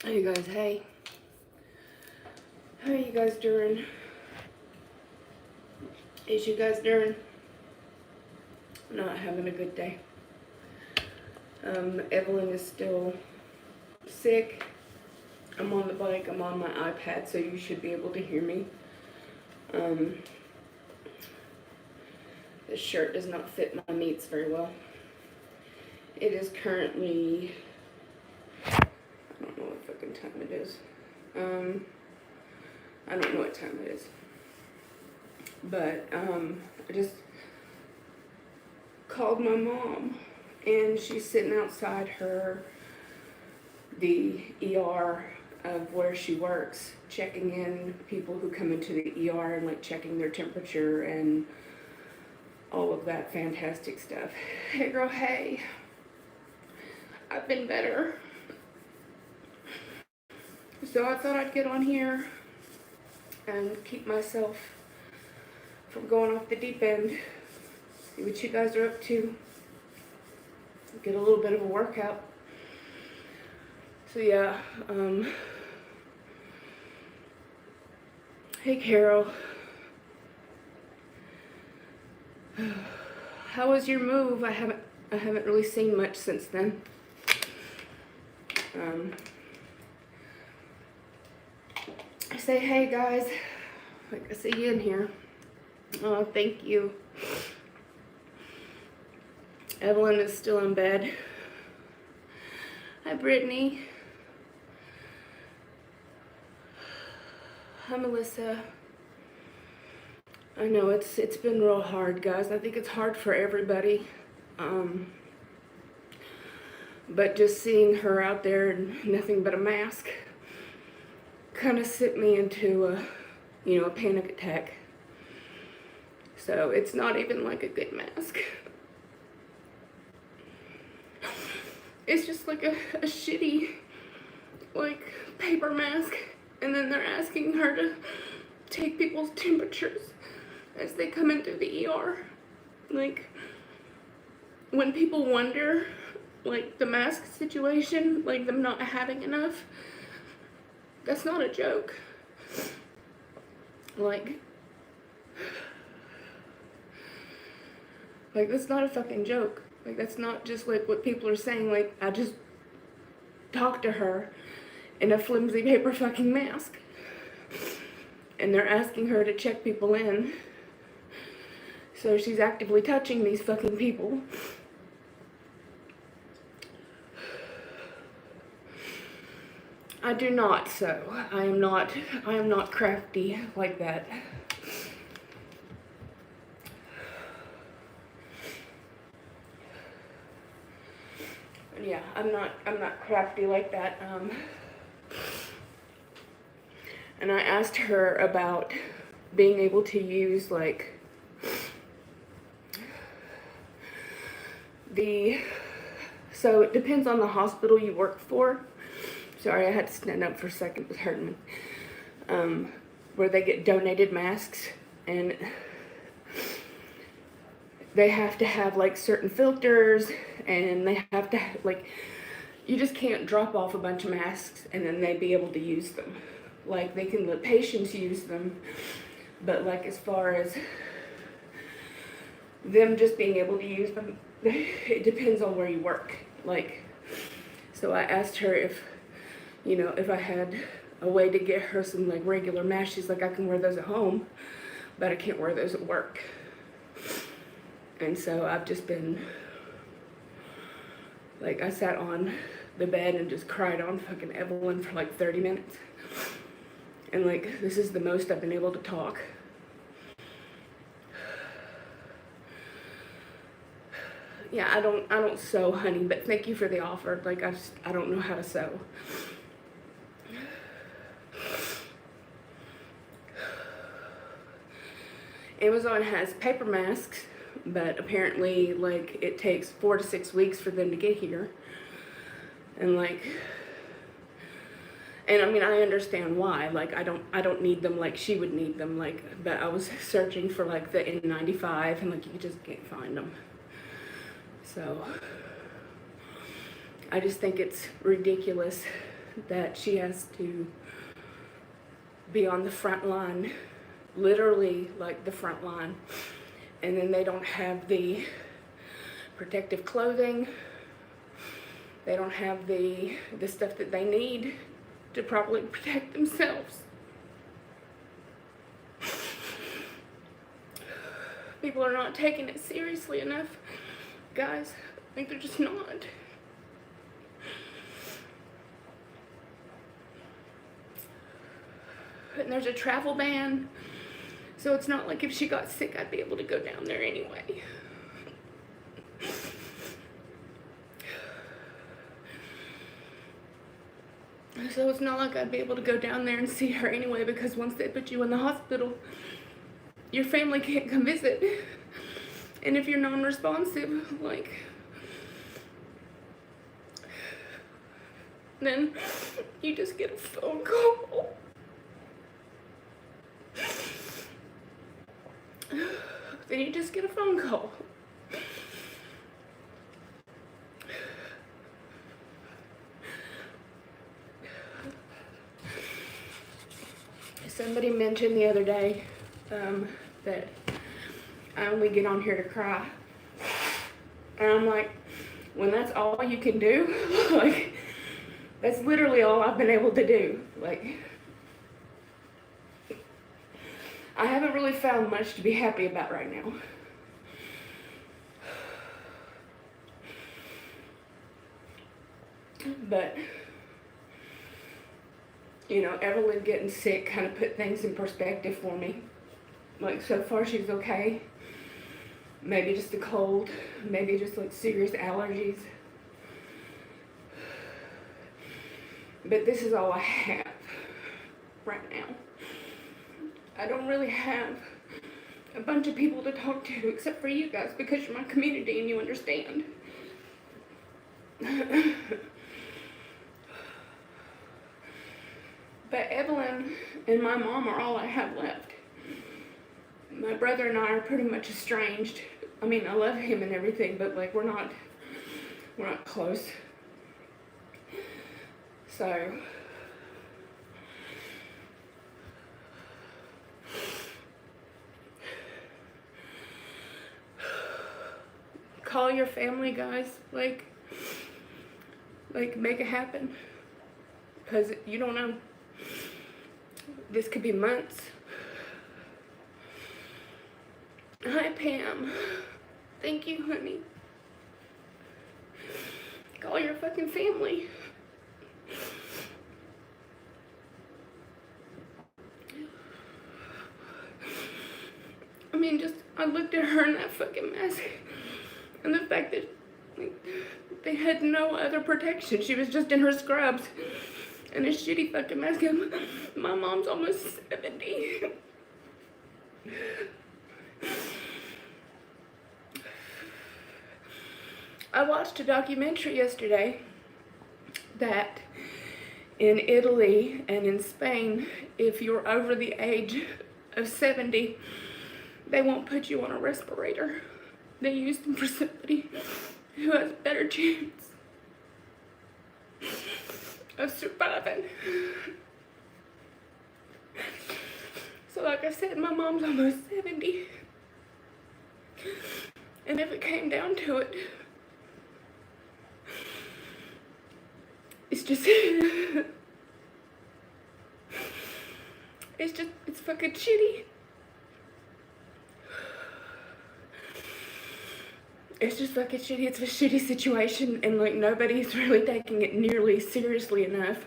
Hey guys, hey. How are you guys doing? Is you guys doing? Not having a good day. Evelyn is still sick. I'm on the bike, I'm on my iPad, so you should be able to hear me. This shirt does not fit my meats very well. It is currently, I don't know what fucking time it is. I don't know what time it is. But, I just called my mom, and she's sitting outside the ER of where she works, checking in people who come into the ER and like checking their temperature and all of that fantastic stuff. Hey girl, hey. I've been better. So I thought I'd get on here and keep myself from going off the deep end. See what you guys are up to. Get a little bit of a workout. So yeah, hey Carol. How was your move? I haven't really seen much since then. I say hey guys. Like I see you in here. Oh, thank you. Evelyn is still in bed. Hi Brittany. Hi Melissa. I know it's been real hard, guys. I think it's hard for everybody. But just seeing her out there in nothing but a mask kind of sent me into a panic attack. So it's not even like a good mask. It's just like a shitty like paper mask, and then they're asking her to take people's temperatures as they come into the ER. Like, when people wonder, like, the mask situation, like them not having enough, that's not a joke. Like that's not a fucking joke. Like, that's not just like what people are saying. Like, I just talked to her in a flimsy paper fucking mask, and they're asking her to check people in. So she's actively touching these fucking people. I do not, so I am not crafty like that. Yeah, I'm not crafty like that. And I asked her about being able to use like so it depends on the hospital you work for. Sorry, I had to stand up for a second, it was hurting me. Where they get donated masks, and they have to have like certain filters, and they have to like, you just can't drop off a bunch of masks and then they be able to use them. Like, they can let patients use them, but like as far as them just being able to use them, it depends on where you work. Like, so I asked her if I had a way to get her some like regular masks. She's like, I can wear those at home, but I can't wear those at work. And so I've just been, like, I sat on the bed and just cried on fucking Evelyn for like 30 minutes. And like, this is the most I've been able to talk. Yeah, I don't sew, honey, but thank you for the offer. Like, I don't know how to sew. Amazon has paper masks, but apparently, like, it takes 4 to 6 weeks for them to get here. And like, and I mean, I understand why. Like, I don't need them like she would need them. Like, but I was searching for like the N95, and like, you just can't find them. So I just think it's ridiculous that she has to be on the front line, literally like the front line, and then they don't have the protective clothing, they don't have the stuff that they need to properly protect themselves. People are not taking it seriously enough, guys. I think they're just not. And there's a travel ban, so it's not like if she got sick I'd be able to go down there anyway. So it's not like I'd be able to go down there and see her anyway, because once they put you in the hospital, your family can't come visit. And if you're non-responsive, like, then you just get a phone call. Then you just get a phone call. Somebody mentioned the other day that I only get on here to cry. And I'm like, when that's all you can do, like, that's literally all I've been able to do. Like, I haven't really found much to be happy about right now. But, you know, Evelyn getting sick kind of put things in perspective for me. Like, so far she's okay. Maybe just a cold, maybe just like serious allergies. But this is all I have right now. I don't really have a bunch of people to talk to except for you guys, because you're my community and you understand. But Evelyn and my mom are all I have left. My brother and I are pretty much estranged. I mean, I love him and everything, but like we're not close. So call your family, guys. Like make it happen, because you don't know. This could be months. Hi, Pam. Thank you, honey. Call your fucking family. I mean, just, I looked at her in that fucking mask, and the fact that, like, they had no other protection. She was just in her scrubs and a shitty fucking mask. My mom's almost 70. I watched a documentary yesterday that in Italy and in Spain, if you're over the age of 70, they won't put you on a respirator. They use them for somebody who has a better chance of surviving. So like I said, my mom's almost 70. And if it came down to it, it's just, it's fucking shitty. It's just fucking shitty. It's a shitty situation, and like nobody's really taking it nearly seriously enough.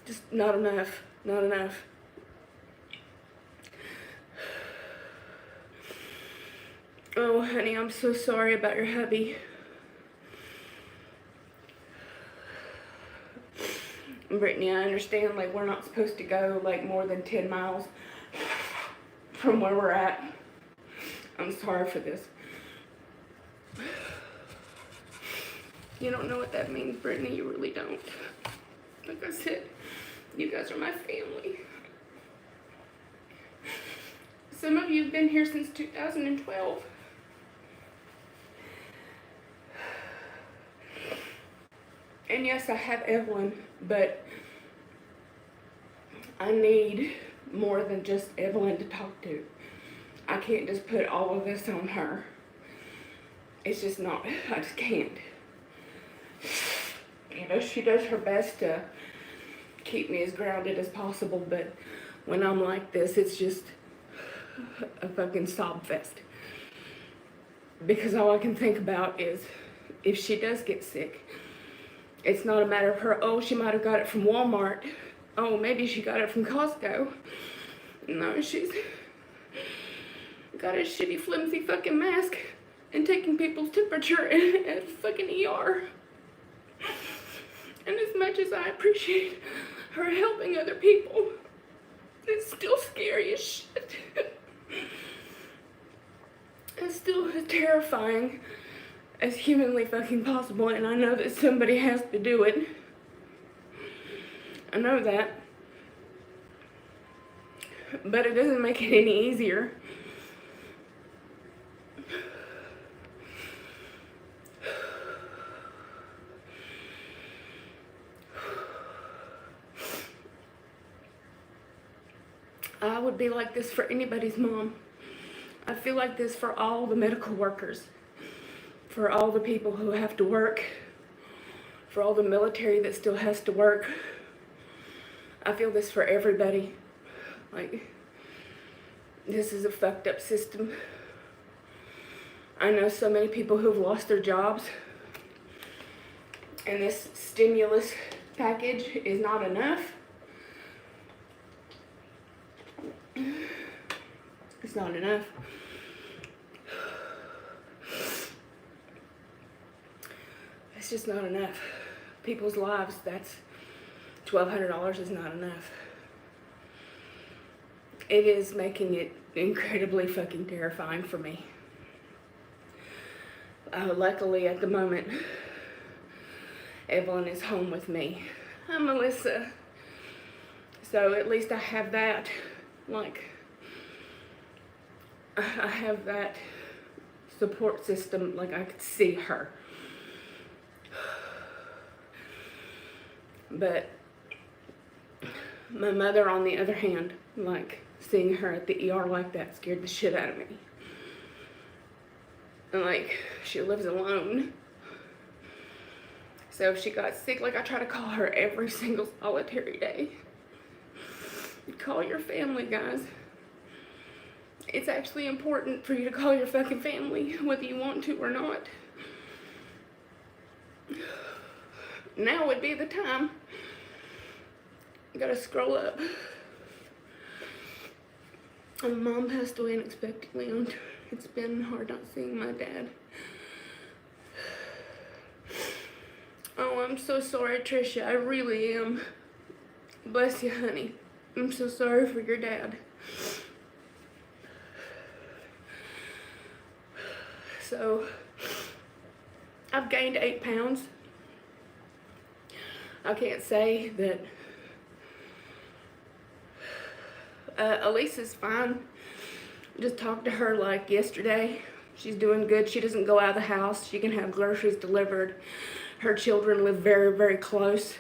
Just not enough. Not enough. Oh, honey, I'm so sorry about your hubby. Brittany, I understand, like, we're not supposed to go, like, more than 10 miles from where we're at. I'm sorry for this. You don't know what that means, Brittany. You really don't. Like I said, you guys are my family. Some of you have been here since 2012. And yes, I have Evelyn, but I need more than just Evelyn to talk to. I can't just put all of this on her. It's just not, I just can't. You know, she does her best to keep me as grounded as possible, but when I'm like this, it's just a fucking sob fest. Because all I can think about is if she does get sick, it's not a matter of her, oh, she might have got it from Walmart. Oh, maybe she got it from Costco. No, she's got a shitty, flimsy fucking mask and taking people's temperature at a fucking ER. And as much as I appreciate her helping other people, it's still scary as shit. It's still as terrifying as humanly fucking possible, and I know that somebody has to do it. I know that. But it doesn't make it any easier. I would be like this for anybody's mom. I feel like this for all the medical workers, for all the people who have to work, for all the military that still has to work. I feel this for everybody. Like, this is a fucked up system. I know so many people who've lost their jobs, and this stimulus package is not enough. It's not enough. It's just not enough. People's lives, that's $1,200 is not enough. It is making it incredibly fucking terrifying for me. Luckily, at the moment, Evelyn is home with me. I'm Melissa. So at least I have that, like, I have that support system, like I could see her. But my mother, on the other hand, like, seeing her at the ER like that scared the shit out of me. And like, she lives alone. So if she got sick, like, I try to call her every single solitary day. Call your family, guys. It's actually important for you to call your fucking family, whether you want to or not. Now would be the time. Gotta scroll up. My mom passed away unexpectedly, and it's been hard not seeing my dad. Oh, I'm so sorry, Trisha. I really am. Bless you, honey. I'm so sorry for your dad. So, I've gained 8 pounds. I can't say that Elise is fine. Just talked to her like yesterday. She's doing good. She doesn't go out of the house. She can have groceries delivered. Her children live very, very close,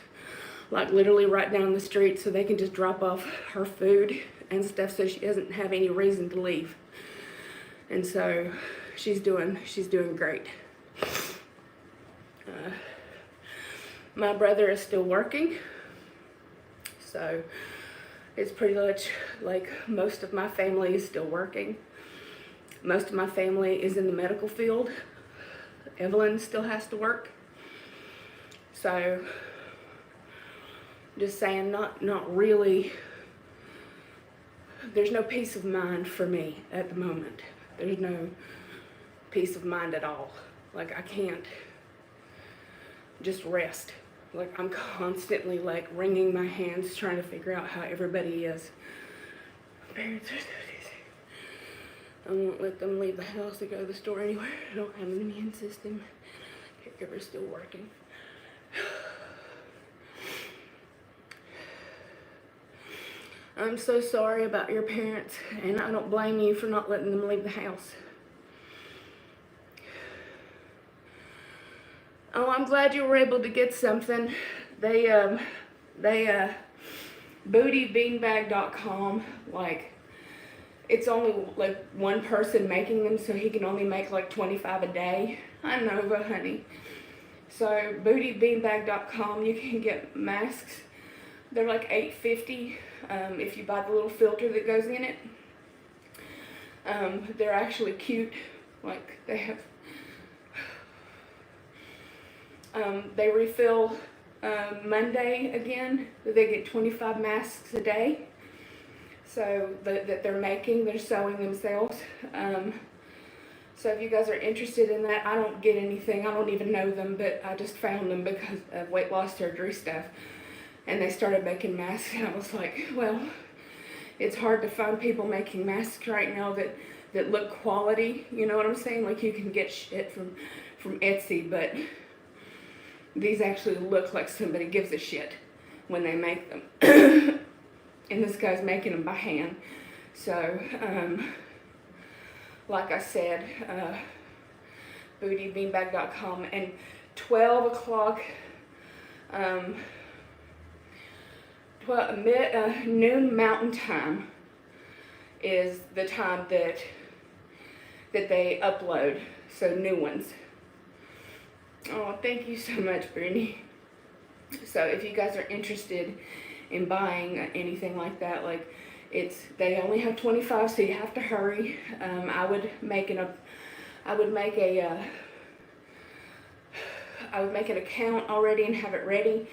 like literally right down the street, so they can just drop off her food and stuff, so she doesn't have any reason to leave. And so she's doing great. My brother is still working, so it's pretty much like most of my family is still working. Most of my family is in the medical field. Evelyn still has to work. So, just saying, not really, there's no peace of mind for me at the moment. There's no peace of mind at all. Like, I can't just rest. Like, I'm constantly, like, wringing my hands trying to figure out how everybody is. Parents are so busy. I won't let them leave the house to go to the store anywhere. I don't have an immune system. Caregiver's still working. I'm so sorry about your parents, and I don't blame you for not letting them leave the house. Oh, I'm glad you were able to get something. They bootybeanbag.com, like, it's only like one person making them, so he can only make like 25 a day. I know, but honey. So bootybeanbag.com, you can get masks. They're like $8.50 if you buy the little filter that goes in it. They're actually cute. Like, they have, they refill Monday again. They get 25 masks a day. So that they're making, they're sewing themselves. So if you guys are interested in that, I don't get anything. I don't even know them, but I just found them because of weight loss surgery stuff. And they started making masks, and I was like, well, it's hard to find people making masks right now that look quality. You know what I'm saying? Like, you can get shit from Etsy, but these actually look like somebody gives a shit when they make them. And this guy's making them by hand. So, like I said, bootybeanbag.com, and 12 o'clock, noon Mountain Time is the time that they upload, so new ones. Oh, thank you so much, Brittany. So if you guys are interested in buying anything like that, like, they only have 25, so you have to hurry. I would make an account already and have it ready.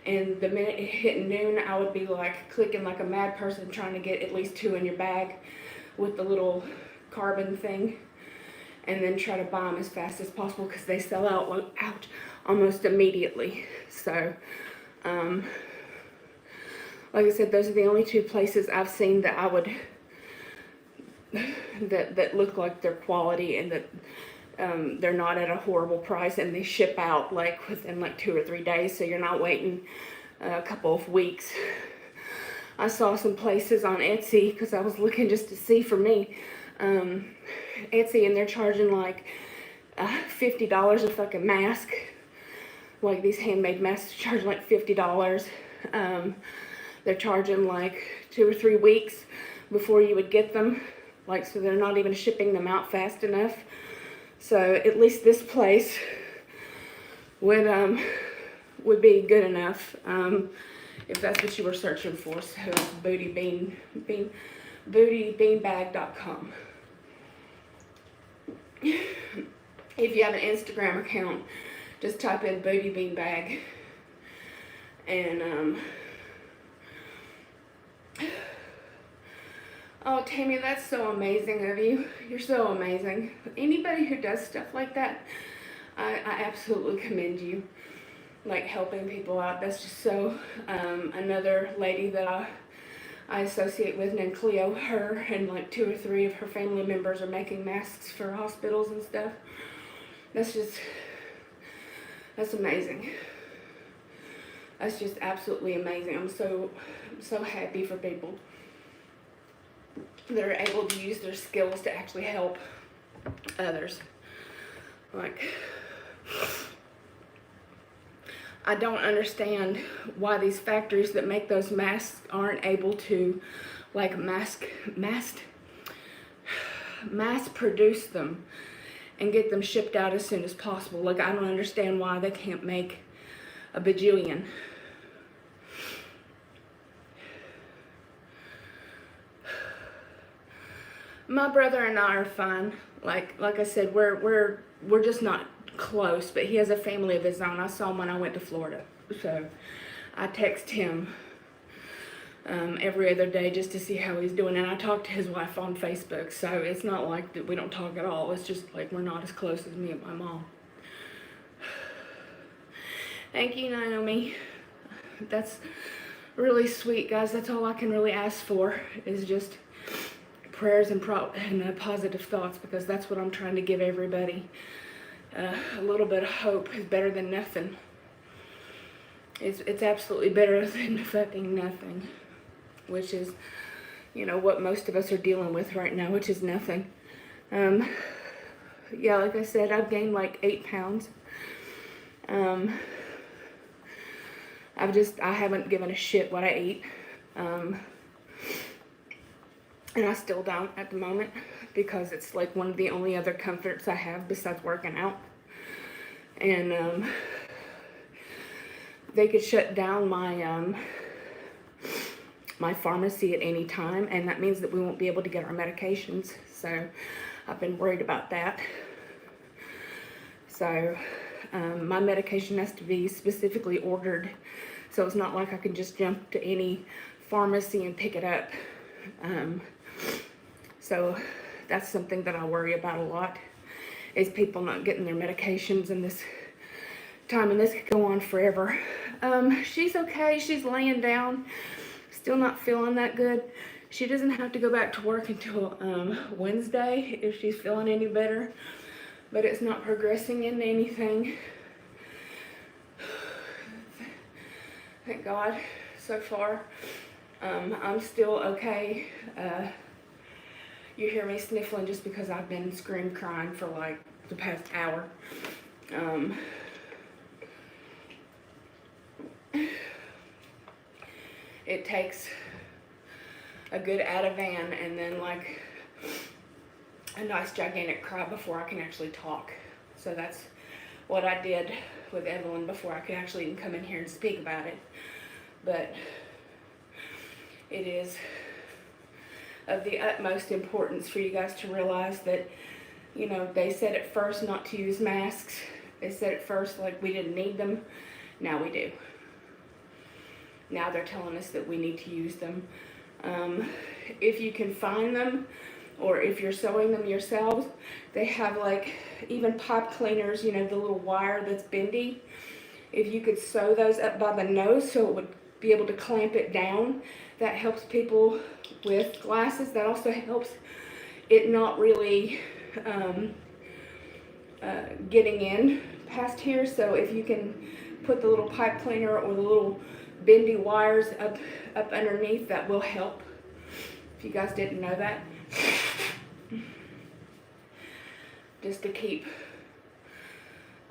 And the minute it hit noon, I would be like clicking like a mad person trying to get at least 2 in your bag with the little carbon thing, and then try to buy them as fast as possible because they sell out almost immediately. So, like I said, those are the only 2 places I've seen that I would, that look like they're quality, and that they're not at a horrible price, and they ship out like within like 2 or 3 days, so you're not waiting a couple of weeks. I saw some places on Etsy because I was looking just to see for me, Etsy, and they're charging like $50 a fucking mask. Like, these handmade masks charge like $50. They're charging like 2 or 3 weeks before you would get them. Like, so they're not even shipping them out fast enough. So at least this place would be good enough if that's what you were searching for. So it's bootybeanbag.com. If you have an Instagram account, just type in bootybeanbag, and oh, Tammy, that's so amazing of you. You're so amazing. Anybody who does stuff like that, I absolutely commend you. Like, helping people out. That's just so, another lady that I associate with named Cleo, her and like 2 or 3 of her family members are making masks for hospitals and stuff. That's amazing. That's just absolutely amazing. I'm so happy for people that are able to use their skills to actually help others. Like, I don't understand why these factories that make those masks aren't able to, like, mass produce them and get them shipped out as soon as possible. Like, I don't understand why they can't make a bajillion. My brother and I are fine. Like I said, we're just not close, but he has a family of his own. I saw him when I went to Florida, so I text him every other day just to see how he's doing, and I talk to his wife on Facebook, so it's not like that we don't talk at all. It's just like we're not as close as me and my mom. Thank you, Naomi. That's really sweet, guys. That's all I can really ask for, is just prayers and positive thoughts, because that's what I'm trying to give everybody. A little bit of hope is better than nothing. It's absolutely better than fucking nothing, which is, you know, what most of us are dealing with right now, which is nothing. Yeah, like I said, I've gained like 8 pounds. I haven't given a shit what I eat. And I still don't at the moment, because it's like one of the only other comforts I have besides working out. And they could shut down my my pharmacy at any time, and that means that we won't be able to get our medications. So I've been worried about that. So my medication has to be specifically ordered, so it's not like I can just jump to any pharmacy and pick it up. So that's something that I worry about a lot, is people not getting their medications in this time, and this could go on forever. She's okay. She's laying down, still not feeling that good. She doesn't have to go back to work until Wednesday if she's feeling any better, but it's not progressing into anything. Thank God so far. I'm still okay. You hear me sniffling just because I've been scream crying for like the past hour. It takes a good Ativan and then like a nice gigantic cry before I can actually talk. So that's what I did with Evelyn before I could actually even come in here and speak about it. But it is of the utmost importance for you guys to realize that, you know, they said at first not to use masks. They said at first like we didn't need them. Now we do. Now they're telling us that we need to use them. If you can find them, or if you're sewing them yourselves, they have like even pipe cleaners, you know, the little wire that's bendy. If you could sew those up by the nose so it would be able to clamp it down, that helps people with glasses. That also helps it not really getting in past here. So if you can put the little pipe cleaner or the little bendy wires up underneath, that will help, if you guys didn't know that. Just to keep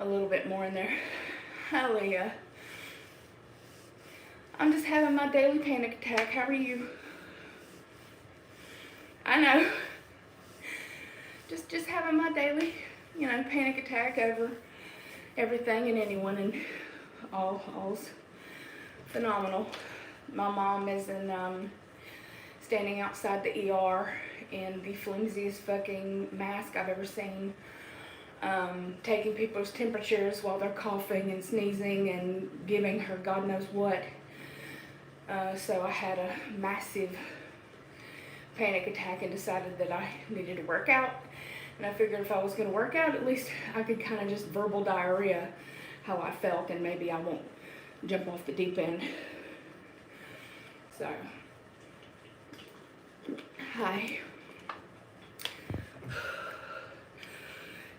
a little bit more in there. Hallelujah. I'm just having my daily panic attack. How are you? I know. Just having my daily, you know, panic attack over everything and anyone, and all's phenomenal. My mom is standing outside the ER in the flimsiest fucking mask I've ever seen, taking people's temperatures while they're coughing and sneezing and giving her God knows what. So I had a massive panic attack and decided that I needed to work out. And I figured if I was going to work out, at least I could kind of just verbal diarrhea how I felt, and maybe I won't jump off the deep end. So, hi.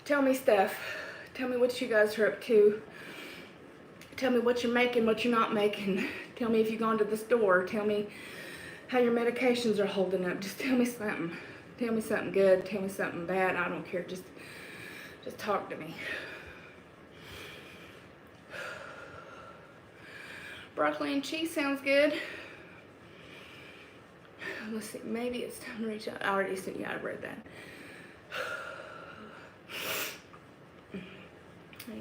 Tell me stuff. Tell me what you guys are up to. Tell me what you're making, what you're not making. Tell me if you've gone to the store. Tell me how your medications are holding up. Just tell me something. Tell me something good. Tell me something bad. I don't care. Just talk to me. Broccoli and cheese sounds good. Let's see. Maybe it's time to reach out. I already sent you. I read that.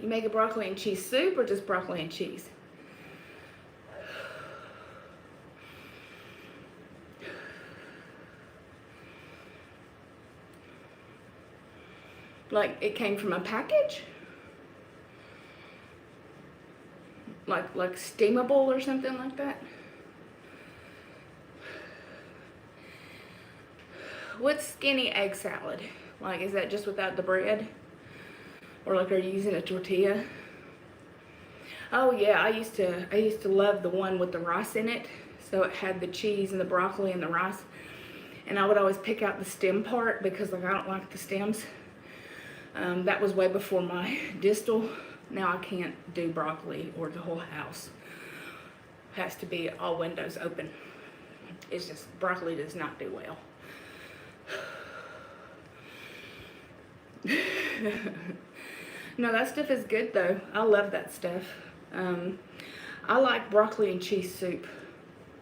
You make a broccoli and cheese soup or just broccoli and cheese? Like it came from a package? Like steamable or something like that? What's skinny egg salad? Like, is that just without the bread? Or like, are you using a tortilla? Oh yeah, I used to love the one with the rice in it. So it had the cheese and the broccoli and the rice. And I would always pick out the stem part because like I don't like the stems. That was way before my distal. Now I can't do broccoli or the whole house. Has to be all windows open. It's just, broccoli does not do well. No, that stuff is good though. I love that stuff. I like broccoli and cheese soup.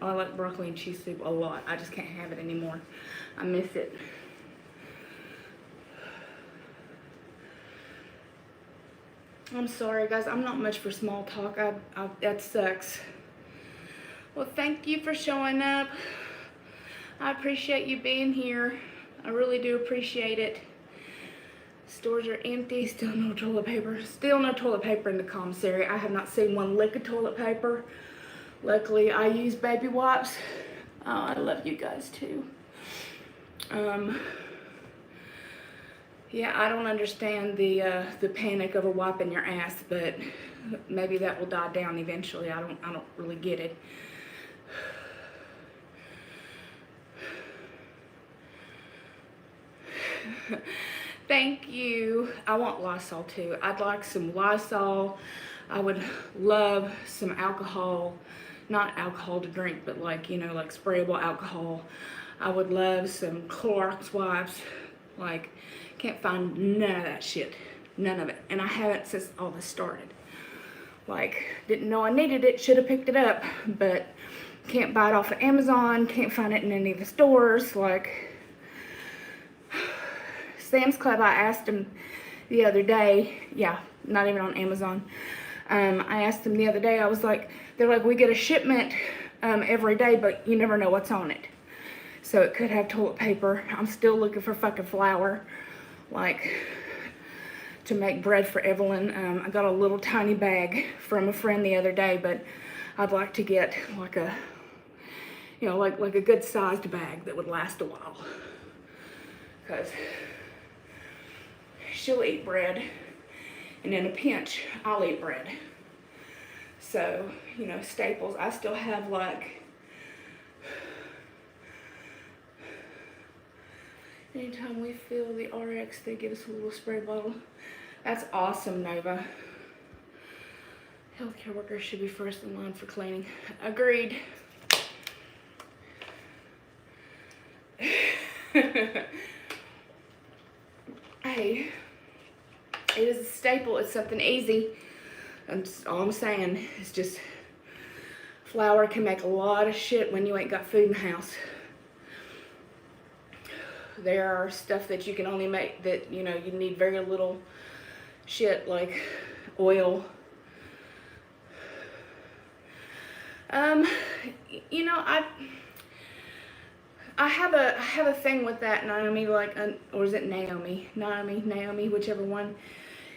I like broccoli and cheese soup a lot. I just can't have it anymore. I miss it. I'm sorry, guys. I'm not much for small talk. That sucks. Well, thank you for showing up. I appreciate you being here. I really do appreciate it. Stores are empty. Still no toilet paper. Still no toilet paper in the commissary. I have not seen one lick of toilet paper. Luckily, I use baby wipes. Oh, I love you guys too. Yeah, I don't understand the panic over wiping your ass, but maybe that will die down eventually. I don't really get it. Thank you. I want Lysol too. I'd like some Lysol. I would love some alcohol, not alcohol to drink, but like, you know, like sprayable alcohol. I would love some Clorox wipes. Like, can't find none of that shit. None of it. And I haven't since all this started. Like, didn't know I needed it, should have picked it up, but can't buy it off of Amazon, can't find it in any of the stores. Like, Sam's Club, I asked him the other day, yeah, not even on Amazon. I asked them the other day, I was like, they're like, we get a shipment every day, but you never know what's on it. So it could have toilet paper. I'm still looking for fucking flour, like, to make bread for Evelyn. I got a little tiny bag from a friend the other day, but I'd like to get like a, you know, like a good sized bag that would last a while. Because she'll eat bread, and in a pinch, I'll eat bread. So, you know, staples. I still have like, anytime we fill the RX, they give us a little spray bottle. That's awesome, Nova. Healthcare workers should be first in line for cleaning. Agreed. Hey, it is a staple. It's something easy. All I'm saying is just flour can make a lot of shit when you ain't got food in the house. There are stuff that you can only make that, you know, you need very little shit, like oil. You know, I have a thing with that, Naomi, like, or is it Naomi, whichever one,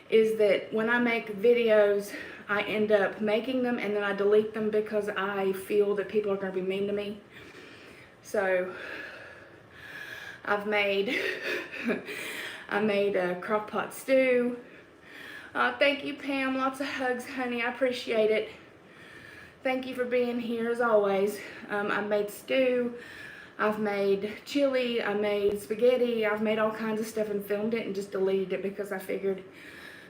is that when I make videos, I end up making them and then I delete them because I feel that people are going to be mean to me. So I made a crock pot stew. Thank you, Pam. Lots of hugs, honey. I appreciate it. Thank you for being here as always. I made stew. I've made chili. I made spaghetti. I've made all kinds of stuff and filmed it and just deleted it because I figured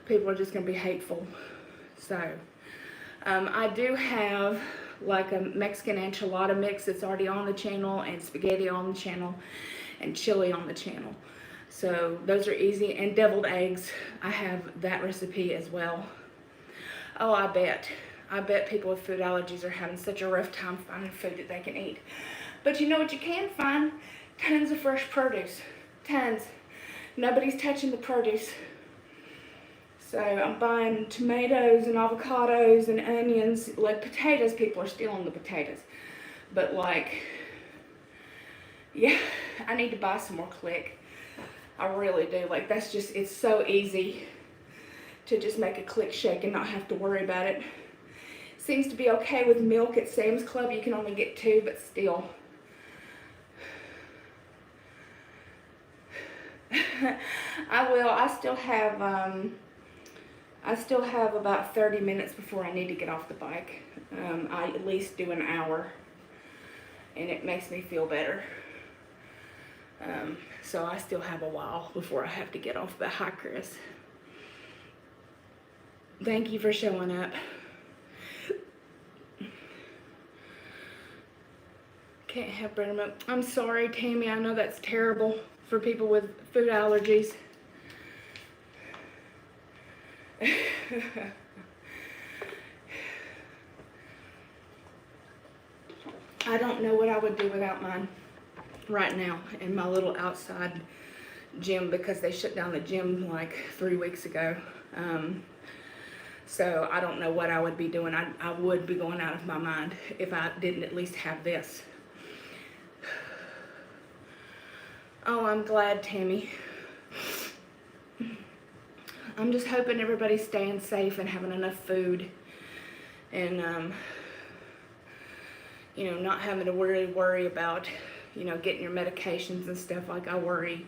people are just going to be hateful. So I do have like a Mexican enchilada mix that's already on the channel, and spaghetti on the channel, and chili on the channel. So those are easy. And deviled eggs, I have that recipe as well. Oh, I bet people with food allergies are having such a rough time finding food that they can eat. But you know what you can find? Tons of fresh produce. Tons. Nobody's touching the produce. So I'm buying tomatoes and avocados and onions. Like potatoes, people are stealing the potatoes. But like, yeah, I need to buy some more Click. I really do. Like, that's just, it's so easy to just make a Click shake and not have to worry about it. Seems to be okay with milk at Sam's Club. You can only get 2, but still. I will. I still have about 30 minutes before I need to get off the bike. I at least do an hour, and it makes me feel better. So I still have a while before I have to get off. But hi, Chris. Thank you for showing up. Can't have bread and milk. I'm sorry, Tammy. I know that's terrible for people with food allergies. I don't know what I would do without mine right now in my little outside gym, because they shut down the gym like 3 weeks ago. So I don't know what I would be doing. I would be going out of my mind if I didn't at least have this. Oh, I'm glad, Tammy. I'm just hoping everybody's staying safe and having enough food, and you know, not having to worry about, you know, getting your medications and stuff. Like, I worry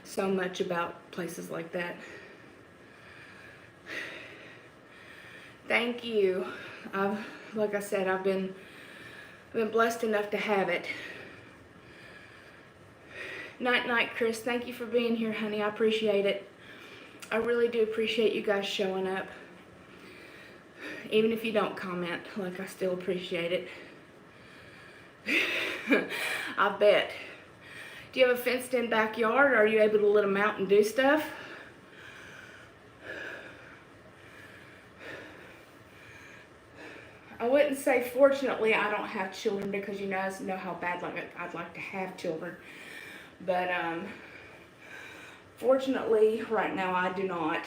so much about places like that. Thank you. Like I said, I've been blessed enough to have it. Night, Chris. Thank you for being here, honey. I appreciate it. I really do appreciate you guys showing up. Even if you don't comment, like, I still appreciate it. I bet. Do you have a fenced-in backyard? Are you able to let them out and do stuff? I wouldn't say fortunately I don't have children, because you guys know how bad I'd like to have children. But fortunately right now I do not.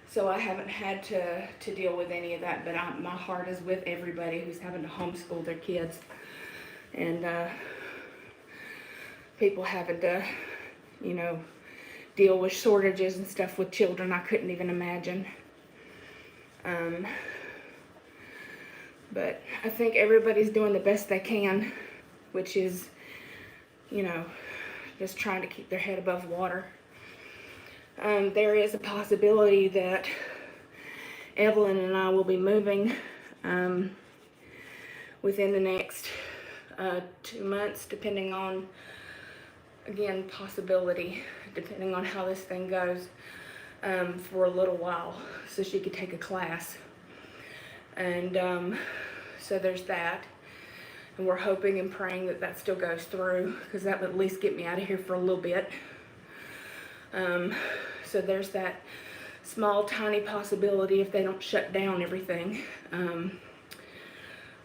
So I haven't had to deal with any of that. But my heart is with everybody who's having to homeschool their kids. And people having to, you know, deal with shortages and stuff with children. I couldn't even imagine. But I think everybody's doing the best they can, which is, you know, just trying to keep their head above water. There is a possibility that Evelyn and I will be moving within the next 2 months, depending on, again, possibility, depending on how this thing goes, for a little while, so she could take a class. And so there's that. And we're hoping and praying that that still goes through, because that would at least get me out of here for a little bit. So there's that small, tiny possibility if they don't shut down everything.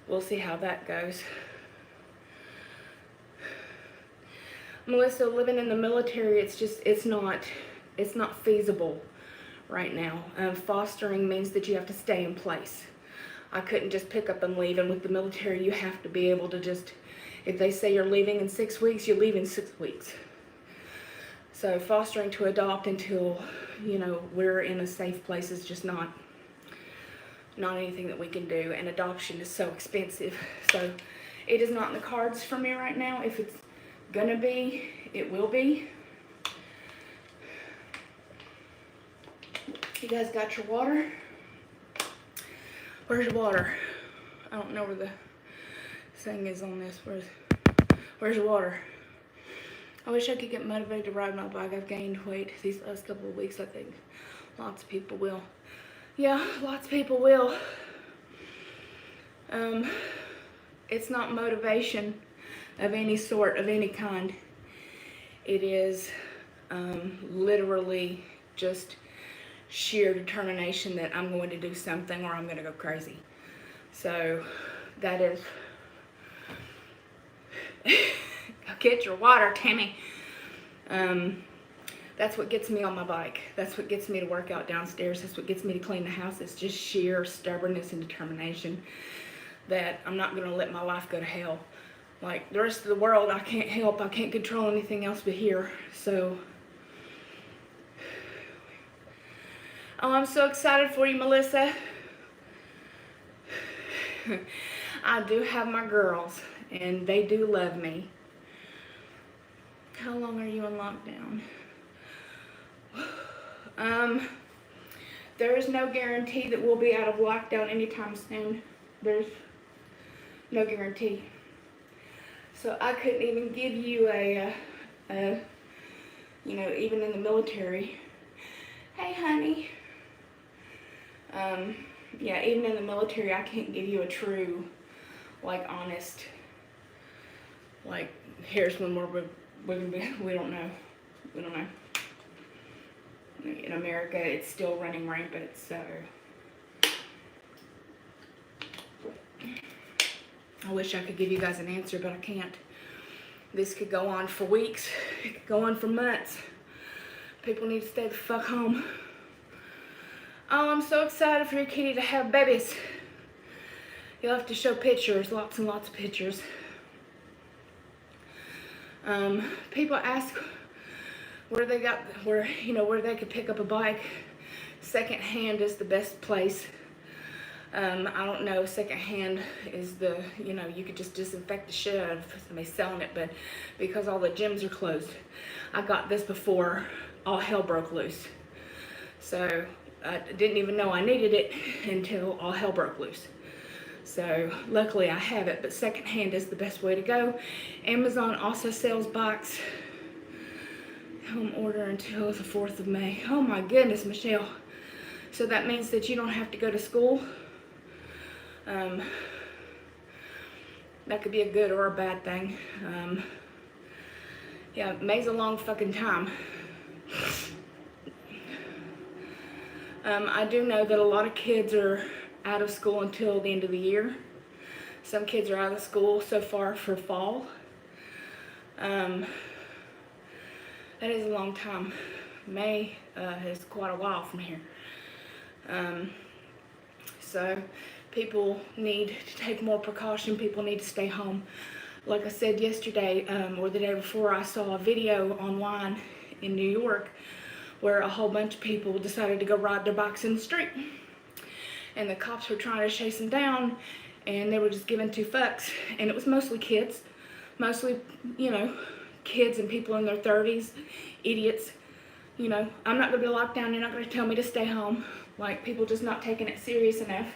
We'll see how that goes. Melissa, living in the military, it's not feasible right now. Fostering means that you have to stay in place. I couldn't just pick up and leave, and with the military you have to be able to just, if they say you're leaving in 6 weeks, you leave in 6 weeks. So fostering to adopt until, you know, we're in a safe place is just not anything that we can do, and adoption is so expensive. So it is not in the cards for me right now. If it's gonna be, it will be. You guys got your water? Where's your water? I don't know where the thing is on this. Where's your water? I wish I could get motivated to ride my bike. I've gained weight these last couple of weeks. I think lots of people will. Yeah, lots of people will. It's not motivation of any sort, of any kind. It is literally just sheer determination that I'm going to do something or I'm going to go crazy. So that is... Go get your water, Tammy. That's what gets me on my bike. That's what gets me to work out downstairs. That's what gets me to clean the house. It's just sheer stubbornness and determination that I'm not going to let my life go to hell. Like the rest of the world, I can't help. I can't control anything else but here. So... Oh, I'm so excited for you, Melissa. I do have my girls, and they do love me. How long are you in lockdown? There is no guarantee that we'll be out of lockdown anytime soon. There's no guarantee. So I couldn't even give you a you know, even in the military. Hey, honey. Yeah, even in the military, I can't give you a true, like, honest, like, here's when we're gonna be, we don't know. Yeah. in America, it's still running rampant, so I wish I could give you guys an answer, but I can't. This could go on for weeks. It could go on for months. People need to stay the fuck home. Oh, I'm so excited for your kitty to have babies. You'll have to show pictures, lots and lots of pictures. People ask where they could pick up a bike. Secondhand is the best place. I don't know, secondhand is you could just disinfect the shit out of somebody selling it, but because all the gyms are closed, I got this before all hell broke loose. So I didn't even know I needed it until all hell broke loose. So luckily I have it, but secondhand is the best way to go. Amazon also sells bikes. Home order until the 4th of May. Oh my goodness, Michelle. So that means that you don't have to go to school. That could be a good or a bad thing. Yeah, May's a long fucking time. I do know that a lot of kids are out of school until the end of the year. Some kids are out of school so far for fall. That is a long time. May is quite a while from here. So people need to take more precaution. People need to stay home. Like I said yesterday, or the day before, I saw a video online in New York where a whole bunch of people decided to go ride their bikes in the street. And the cops were trying to chase them down, and they were just giving two fucks. And it was mostly kids. Mostly, kids and people in their 30s. Idiots. I'm not going to be locked down. You're not going to tell me to stay home. Like, people just not taking it serious enough.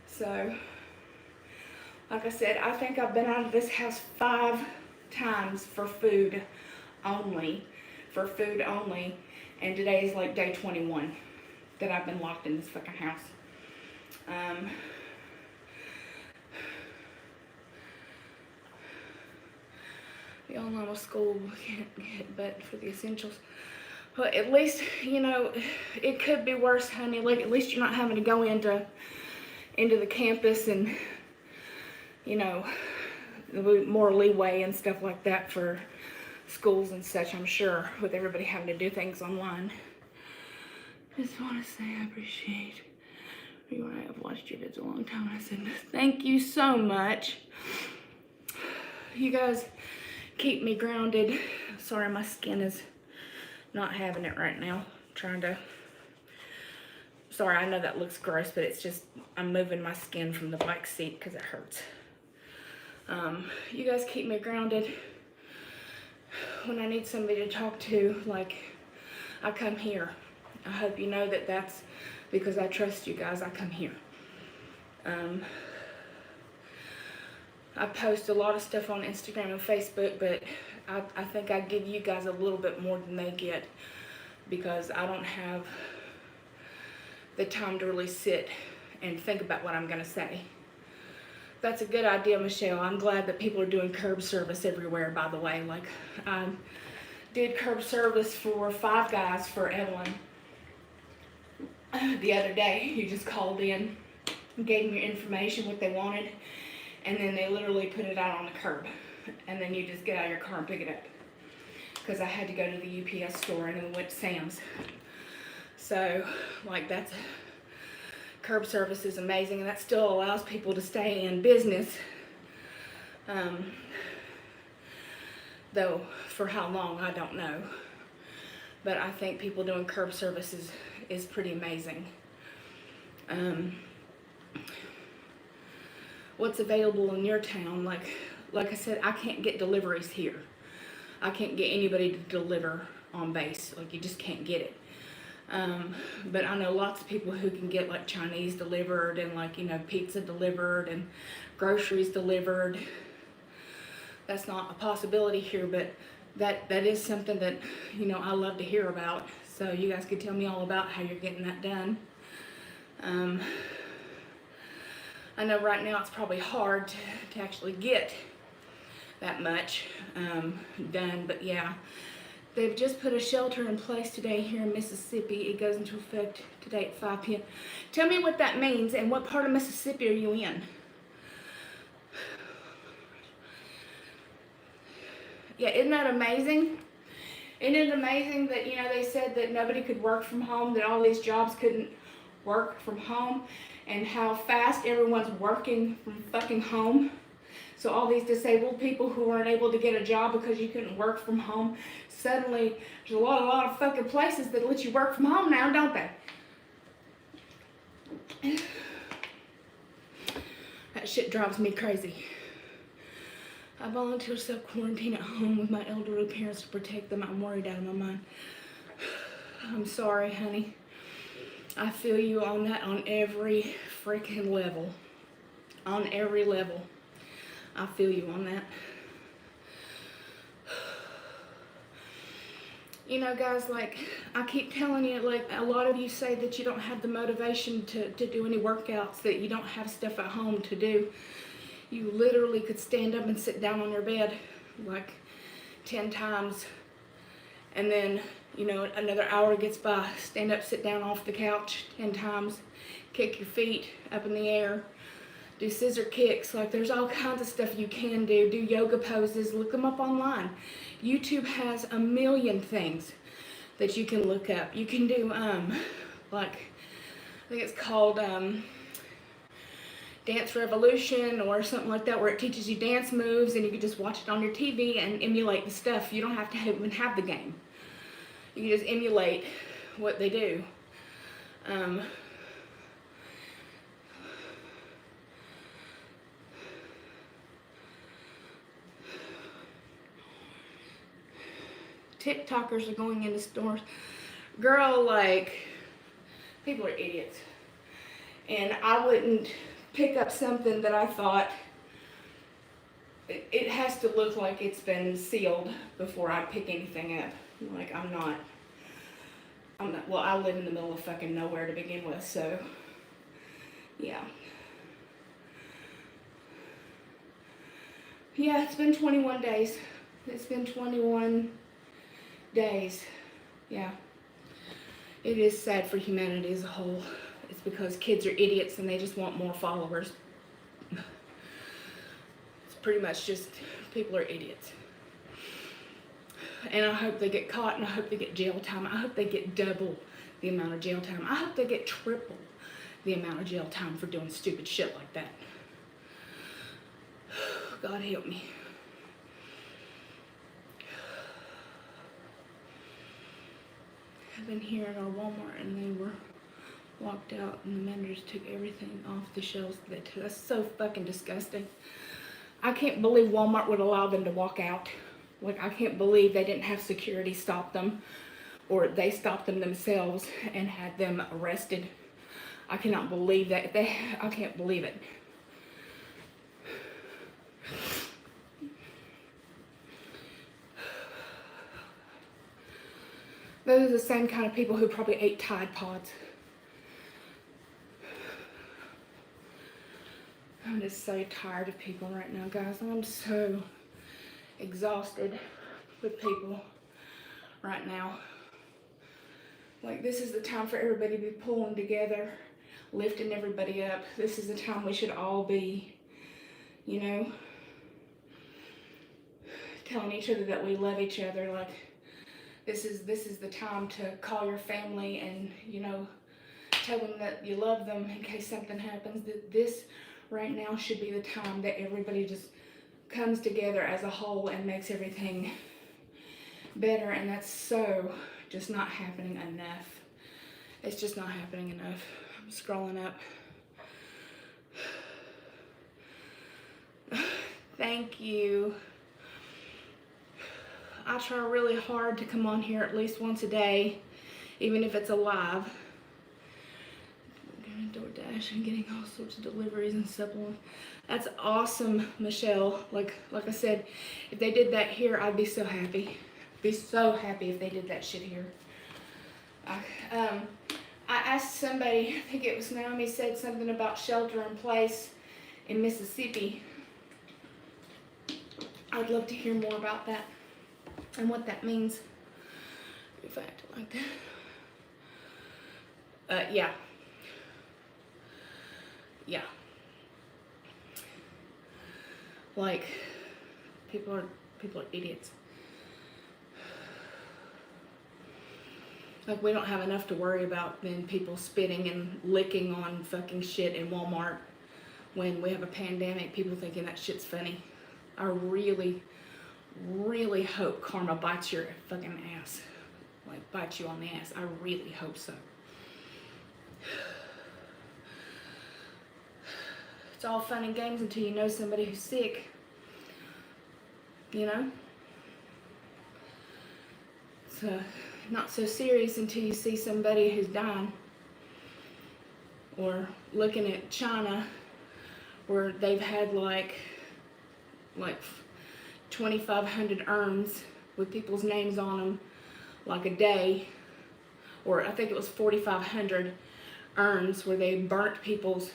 So, like I said, I think I've been out of this house 5 times for food only. And today is like day 21 that I've been locked in this fucking house. The online school can't get but for the essentials. But at least, it could be worse, honey. Like, at least you're not having to go into the campus and, more leeway and stuff like that for schools and such, I'm sure, with everybody having to do things online. Just want to say I appreciate you. I have watched your vids a long time. I said thank you so much. You guys keep me grounded. Sorry, my skin is not having it right now. Sorry, I know that looks gross, but it's just I'm moving my skin from the bike seat because it hurts. You guys keep me grounded. When I need somebody to talk to, like, I come here. I hope you know that that's because I trust you guys. I come here. I post a lot of stuff on Instagram and Facebook, but I think I give you guys a little bit more than they get because I don't have the time to really sit and think about what I'm going to say. That's a good idea, Michelle. I'm glad that people are doing curb service everywhere, by the way. Like, I did curb service for 5 guys for Evelyn the other day. You just called in, gave them your information, what they wanted, and then they literally put it out on the curb. And then you just get out of your car and pick it up. Because I had to go to the UPS store and then we went to Sam's. So, like, that's... curb service is amazing, and that still allows people to stay in business. Though, for how long, I don't know. But I think people doing curb service is pretty amazing. What's available in your town? Like I said, I can't get deliveries here. I can't get anybody to deliver on base. Like, you just can't get it. But I know lots of people who can get like Chinese delivered and like, pizza delivered and groceries delivered. That's not a possibility here, but that is something that, I love to hear about. So you guys could tell me all about how you're getting that done. I know right now it's probably hard to actually get that much done. But yeah, they've just put a shelter in place today here in Mississippi. It goes into effect today at 5 p.m. Tell me what that means and what part of Mississippi are you in? Yeah, isn't that amazing? Isn't it amazing that, you know, they said that nobody could work from home, that all these jobs couldn't work from home, and how fast everyone's working from fucking home? So all these disabled people who weren't able to get a job because you couldn't work from home, suddenly there's a lot of fucking places that let you work from home now, don't they? That shit drives me crazy. I volunteer self-quarantine at home with my elderly parents to protect them. I'm worried out of my mind. I'm sorry, honey. I feel you on that on every freaking level. On every level. I feel you on that. You know, guys, like, I keep telling you, like, a lot of you say that you don't have the motivation to do any workouts, that you don't have stuff at home to do. You literally could stand up and sit down on your bed, like, 10 times. And then, you know, another hour gets by. Stand up, sit down off the couch 10 times. Kick your feet up in the air. Do scissor kicks. Like, there's all kinds of stuff you can do. Do yoga poses. Look them up online. YouTube has a million things that you can look up. You can do, like, I think it's called Dance Revolution or something like that, where it teaches you dance moves and you can just watch it on your TV and emulate the stuff. You don't have to even have the game. You can just emulate what they do. TikTokers are going into stores. Girl, like, people are idiots. And I wouldn't pick up something that I thought, it has to look like it's been sealed before I pick anything up. Like, I'm not, well, I live in the middle of fucking nowhere to begin with, so, yeah. Yeah, it's been 21 days. It's been 21 days. Yeah. It is sad for humanity as a whole. It's because kids are idiots and they just want more followers. It's pretty much just, people are idiots. And I hope they get caught, and I hope they get jail time. I hope they get double the amount of jail time. I hope they get triple the amount of jail time for doing stupid shit like that. God help me. I've been here at our Walmart and they were walked out and the managers took everything off the shelves. That's so fucking disgusting. I can't believe Walmart would allow them to walk out. Like, I can't believe they didn't have security stop them, or they stopped them themselves and had them arrested. I cannot believe that. I can't believe it. Those are the same kind of people who probably ate Tide Pods. I'm just so tired of people right now, guys. I'm so exhausted with people right now. Like, this is the time for everybody to be pulling together, lifting everybody up. This is the time we should all be, you know, telling each other that we love each other. Like, this is the time to call your family and, you know, tell them that you love them in case something happens. That this right now should be the time that everybody just comes together as a whole and makes everything better. And that's so just not happening enough. It's just not happening enough. I'm scrolling up. Thank you. I try really hard to come on here at least once a day, even if it's a live. DoorDash and getting all sorts of deliveries and supplements. That's awesome, Michelle. Like I said, if they did that here, I'd be so happy. Be so happy if they did that shit here. I asked somebody, I think it was Naomi, said something about shelter in place in Mississippi. I'd love to hear more about that and what that means if I act like that. Yeah. Like, people are idiots. Like, we don't have enough to worry about than people spitting and licking on fucking shit in Walmart when we have a pandemic, people thinking that shit's funny. I really, really hope karma bites your fucking ass. Like, bites you on the ass. I really hope so. It's all fun and games until you know somebody who's sick. You know? It's not so serious until you see somebody who's dying. Or looking at China, where they've had like 2,500 urns with people's names on them, like a day. Or I think it was 4,500 urns where they burnt people's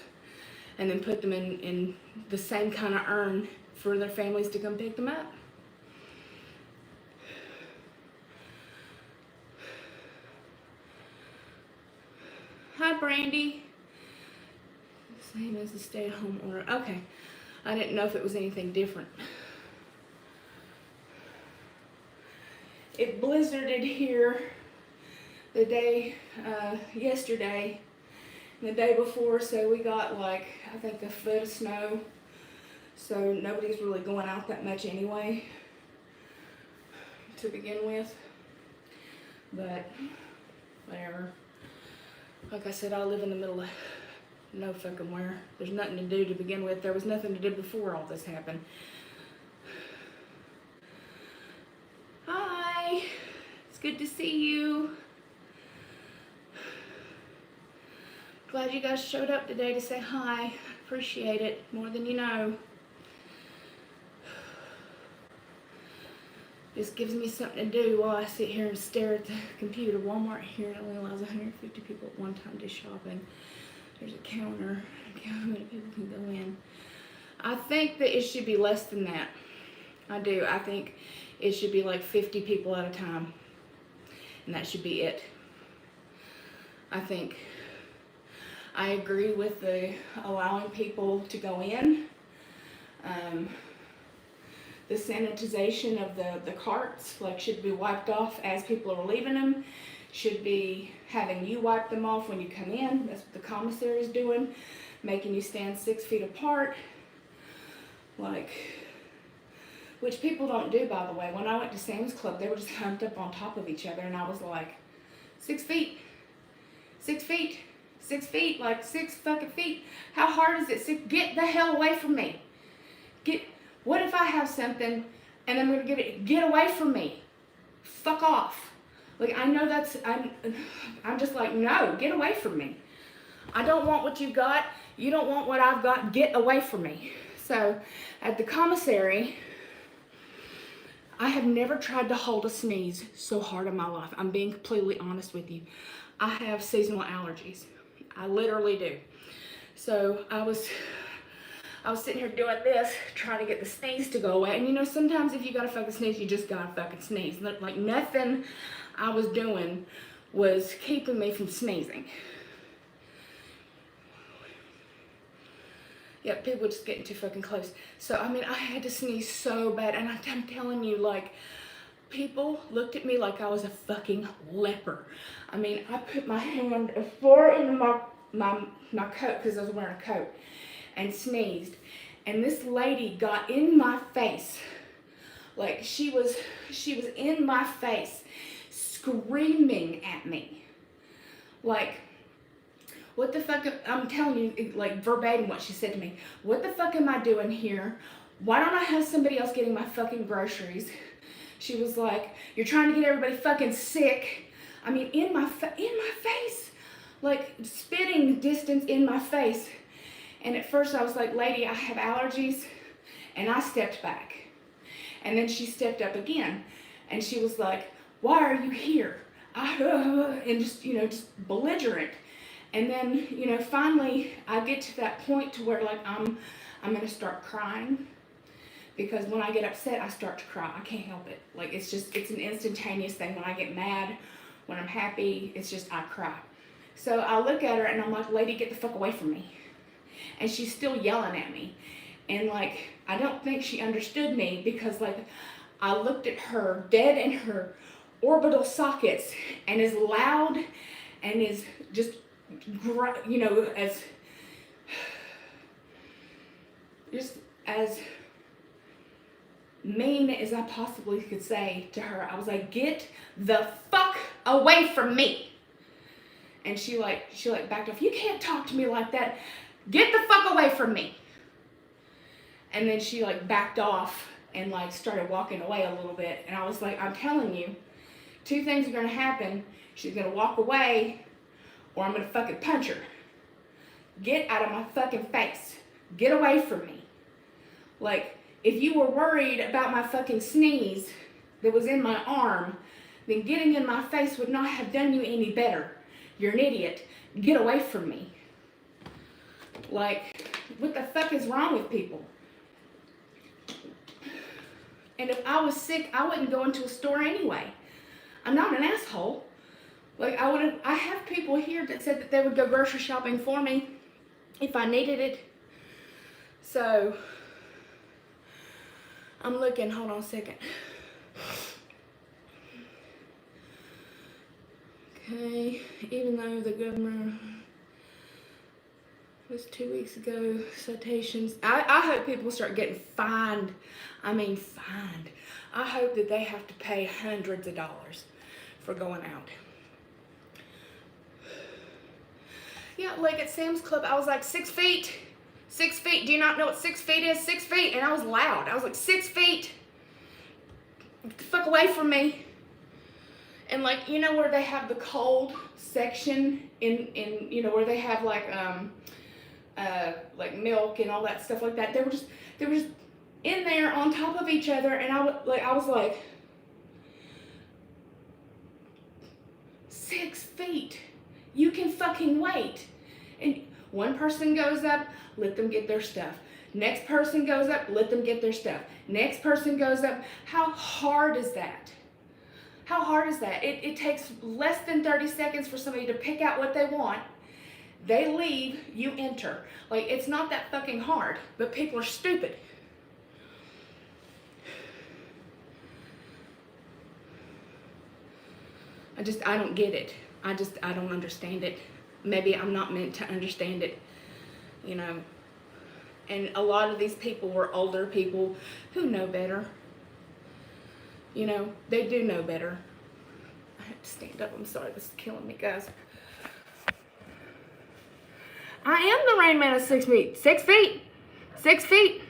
and then put them in the same kind of urn for their families to come pick them up. Hi, Brandy. Same as the stay-at-home order. Okay. I didn't know if it was anything different. It blizzarded here the day, yesterday, and the day before, so we got like, I think a foot of snow. So nobody's really going out that much anyway, to begin with. But, whatever. Like I said, I live in the middle of no fucking where. There's nothing to do to begin with. There was nothing to do before all this happened. Hi. It's good to see you. Glad you guys showed up today to say hi. Appreciate it more than you know. This gives me something to do while I sit here and stare at the computer. Walmart here only allows 150 people at one time to shopping. There's a counter. How many people can go in? I think that it should be less than that. I do. I think it should be like 50 people at a time. And that should be it. I think I agree with the allowing people to go in. The sanitization of the carts, like, should be wiped off as people are leaving them. Should be having you wipe them off when you come in. That's what the commissary is doing. Making you stand 6 feet apart. Like, which people don't do, by the way. When I went to Sam's Club, they were just humped up on top of each other, and I was like, 6 feet, 6 feet, 6 feet, like 6 fucking feet. How hard is it? Get the hell away from me. What if I have something and I'm gonna get away from me? Fuck off. Like, I know I'm just like, no, get away from me. I don't want what you've got. You don't want what I've got. Get away from me. So at the commissary, I have never tried to hold a sneeze so hard in my life. I'm being completely honest with you. I have seasonal allergies. I literally do. So I was sitting here doing this, trying to get the sneeze to go away. And you know, sometimes if you gotta fucking sneeze, you just gotta fucking sneeze. Like, nothing I was doing was keeping me from sneezing. Yeah, people were just getting too fucking close. So, I mean, I had to sneeze so bad. And I'm telling you, like, people looked at me like I was a fucking leper. I mean, I put my hand as far into my coat, because I was wearing a coat, and sneezed. And this lady got in my face. Like, she was in my face, screaming at me. Like, what the fuck, I'm telling you, like, verbatim what she said to me. What the fuck am I doing here? Why don't I have somebody else getting my fucking groceries? She was like, you're trying to get everybody fucking sick. I mean, in my face. Like, spitting distance in my face. And at first I was like, lady, I have allergies. And I stepped back. And then she stepped up again. And she was like, why are you here? And just, you know, just belligerent. And then, you know, finally I get to that point to where, like, I'm going to start crying. because when I get upset, I start to cry. I can't help it. Like, it's an instantaneous thing. When I get mad, when I'm happy, it's just, I cry. So I look at her and I'm like, lady, get the fuck away from me. And she's still yelling at me. And like, I don't think she understood me, because like, I looked at her dead in her orbital sockets, and as loud and as just, you know, as mean as I possibly could say to her. I was like, get the fuck away from me. And she backed off. You can't talk to me like that. Get the fuck away from me. And then she like backed off and like started walking away a little bit. And I was like, I'm telling you, 2 things are gonna happen. She's gonna walk away, or I'm gonna fucking punch her. Get out of my fucking face. Get away from me. Like, if you were worried about my fucking sneeze that was in my arm, then getting in my face would not have done you any better. You're an idiot. Get away from me. Like, what the fuck is wrong with people? And if I was sick, I wouldn't go into a store anyway. I'm not an asshole. Like, I have people here that said that they would go grocery shopping for me if I needed it. So, I'm looking, hold on a second. Okay, even though the governor was 2 weeks ago, citations. I hope people start getting fined. I mean, fined. I hope that they have to pay hundreds of dollars for going out. Yeah, like at Sam's Club, I was like 6 feet. 6 feet. Do you not know what 6 feet is? 6 feet. And I was loud. I was like, 6 feet. Get the fuck away from me. And like, you know where they have the cold section in you know, where they have like milk and all that stuff like that. They were just in there on top of each other, and I was like 6 feet. You can fucking wait. And one person goes up, let them get their stuff. Next person goes up, let them get their stuff. Next person goes up. How hard is that? How hard is that? It takes less than 30 seconds for somebody to pick out what they want. They leave, you enter. Like, it's not that fucking hard, but people are stupid. I don't get it. I don't understand it. Maybe I'm not meant to understand it, you know. And a lot of these people were older people who know better. You know, they do know better. I have to stand up. I'm sorry, this is killing me, guys. I am the Rain Man of 6 feet. 6 feet. 6 feet.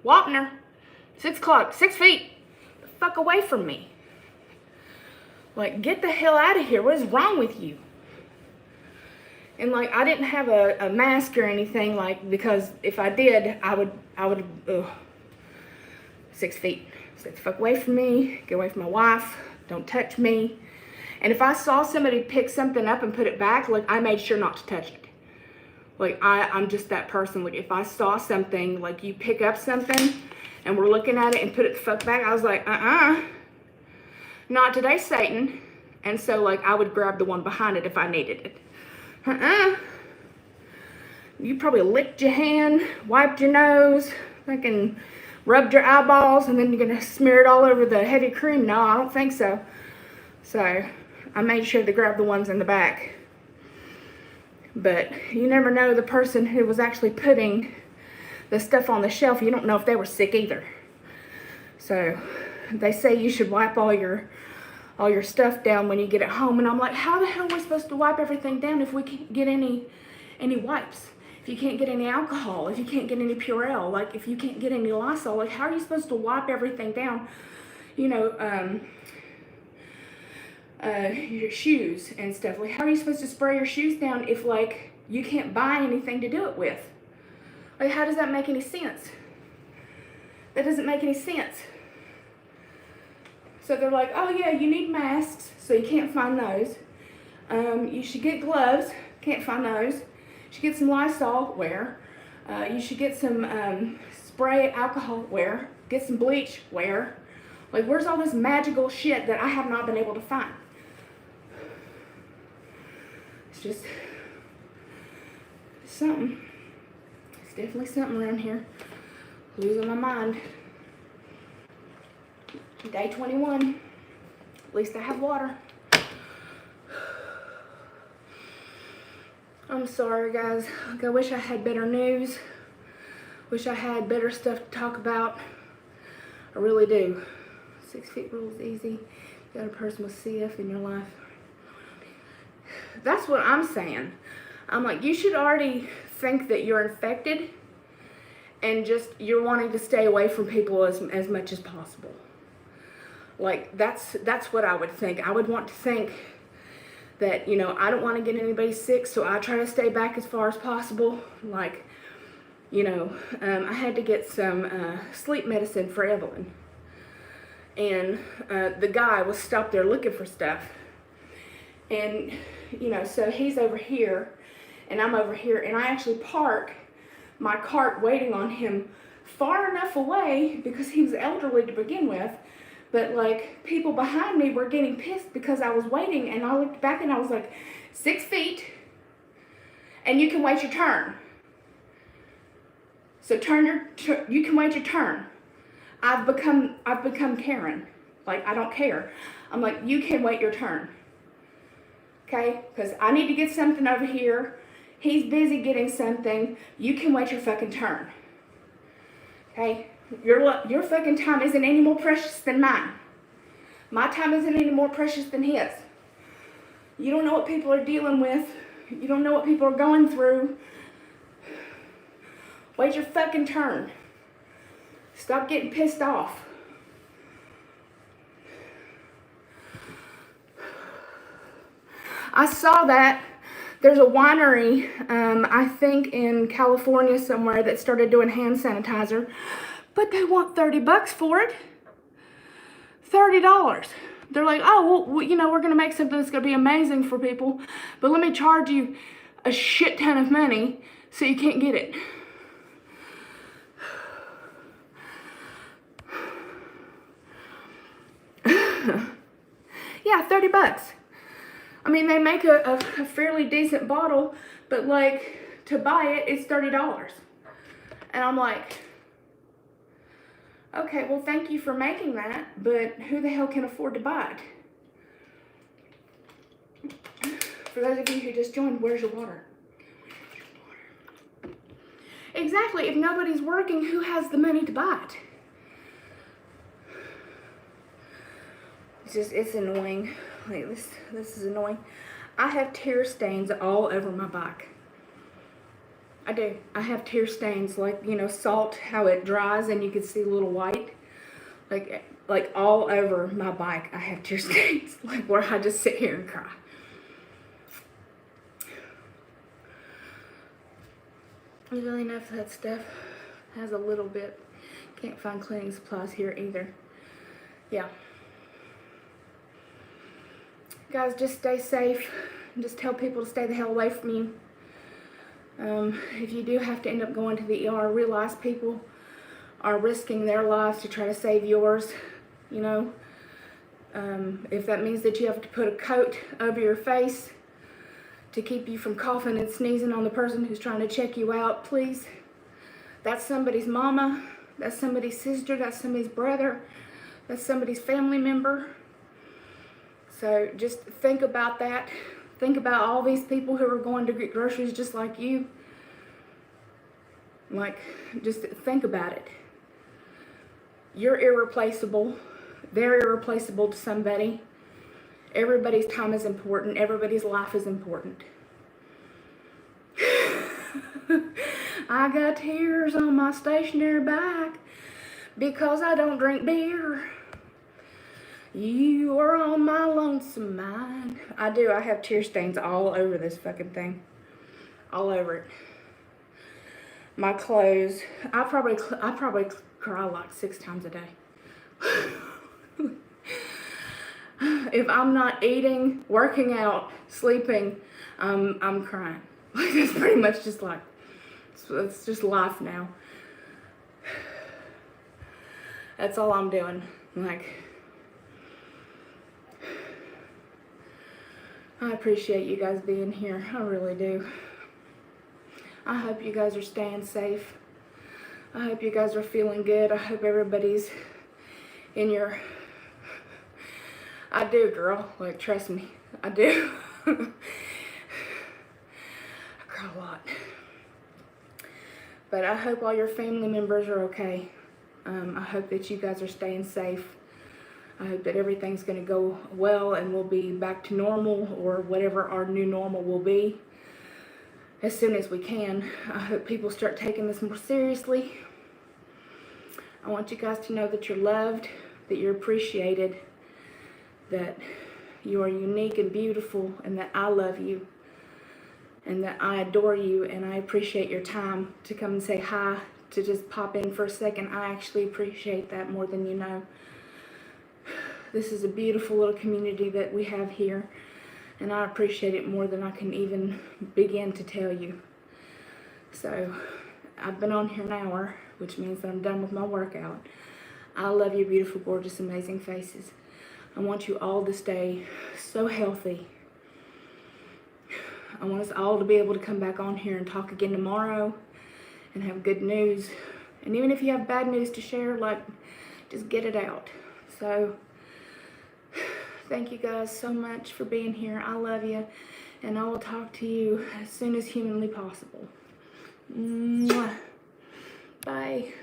Wapner. 6 o'clock. 6 feet. Get the fuck away from me. Like, get the hell out of here. What is wrong with you? And like, I didn't have a mask or anything, like, because if I did, I would, 6 feet. Stay the fuck away from me. Get away from my wife. Don't touch me. And if I saw somebody pick something up and put it back, like, I made sure not to touch it. Like, I'm just that person. Like, if I saw something, like, you pick up something and we're looking at it and put it the fuck back, I was like, not today, Satan. And so, like, I would grab the one behind it if I needed it. You probably licked your hand, wiped your nose, fucking rubbed your eyeballs, and then you're gonna smear it all over the heavy cream. No, I don't think so. So, I made sure to grab the ones in the back. But you never know, the person who was actually putting the stuff on the shelf, you don't know if they were sick either. So, they say you should wipe all your stuff down when you get it home, and I'm like, how the hell are we supposed to wipe everything down if we can't get any wipes? If you can't get any alcohol, if you can't get any Purell, like if you can't get any Lysol, like how are you supposed to wipe everything down? You know, your shoes and stuff. Like, how are you supposed to spray your shoes down if, like, you can't buy anything to do it with? Like, how does that make any sense? That doesn't make any sense. So they're like, oh yeah, you need masks, so you can't find those. You should get gloves, can't find those. You should get some Lysol, where? You should get some spray alcohol, where? get some bleach. Where? Like, where's all this magical shit that I have not been able to find? It's just something. It's definitely something around here. Losing my mind. Day 21. At least I have water. I'm sorry, guys. I wish I had better news. Wish I had better stuff to talk about. I really do. 6 feet rule is easy. You got a person with CF in your life. That's what I'm saying. I'm like, you should already think that you're infected and just you're wanting to stay away from people as much as possible. Like, that's what I would think. I would want to think that, you know, I don't want to get anybody sick, so I try to stay back as far as possible. Like, you know, I had to get some sleep medicine for Evelyn. And the guy was stopped there looking for stuff. And, you know, so he's over here, and I'm over here, and I actually park my cart waiting on him far enough away because he was elderly to begin with. But, like, people behind me were getting pissed because I was waiting, and I looked back and I was like, 6 feet, and you can wait your turn. So you can wait your turn. I've become Karen. Like, I don't care. I'm like, you can wait your turn. Okay? Because I need to get something over here. He's busy getting something. You can wait your fucking turn. Okay? Your fucking time isn't any more precious than mine. My time isn't any more precious than his. You don't know what people are dealing with. You don't know what people are going through. Wait your fucking turn. Stop getting pissed off. I saw that there's a winery, I think in California somewhere, that started doing hand sanitizer. But they want $30 for it. $30. They're like, oh, well, you know, we're going to make something that's going to be amazing for people, but let me charge you a shit ton of money so you can't get it. Yeah, $30. I mean, they make a fairly decent bottle, but like, to buy it, it's $30. And I'm like, okay, well, thank you for making that, but who the hell can afford to buy it? For those of you who just joined, where's your water? Exactly. If nobody's working, who has the money to buy it? It's annoying. Like, this is annoying. I have tear stains all over my bike. I do. I have tear stains, like, you know, salt, how it dries and you can see a little white. Like all over my bike, I have tear stains, like where I just sit here and cry. Usually enough of that stuff has a little bit. Can't find cleaning supplies here either. Yeah. Guys, just stay safe. Just tell people to stay the hell away from you. If you do have to end up going to the ER, realize people are risking their lives to try to save yours, you know. If that means that you have to put a coat over your face to keep you from coughing and sneezing on the person who's trying to check you out, please. That's somebody's mama, that's somebody's sister, that's somebody's brother, that's somebody's family member. So just think about that. Think about all these people who are going to get groceries just like you. Like, just think about it. You're irreplaceable. They're irreplaceable to somebody. Everybody's time is important. Everybody's life is important. I got tears on my stationary bike because I don't drink beer. You are on my lonesome mind. I do. I have tear stains all over this fucking thing. All over it. My clothes. I probably cry like 6 times a day. If I'm not eating, working out, sleeping, I'm crying. It's pretty much just like, it's just life now. That's all I'm doing. Like, I appreciate you guys being here. I really do. I hope you guys are staying safe. I hope you guys are feeling good. I hope everybody's in your... I do, girl. Like, trust me. I do. I cry a lot. But I hope all your family members are okay. I hope that you guys are staying safe. I hope that everything's going to go well and we'll be back to normal, or whatever our new normal will be, as soon as we can. I hope people start taking this more seriously. I want you guys to know that you're loved, that you're appreciated, that you are unique and beautiful, and that I love you, and that I adore you, and I appreciate your time to come and say hi, to just pop in for a second. I actually appreciate that more than you know. This is a beautiful little community that we have here, and I appreciate it more than I can even begin to tell you. So, I've been on here an hour, which means that I'm done with my workout. I love your beautiful, gorgeous, amazing faces. I want you all to stay so healthy. I want us all to be able to come back on here and talk again tomorrow and have good news. And even if you have bad news to share, like, just get it out. So, thank you guys so much for being here. I love you, and I will talk to you as soon as humanly possible. Mwah. Bye.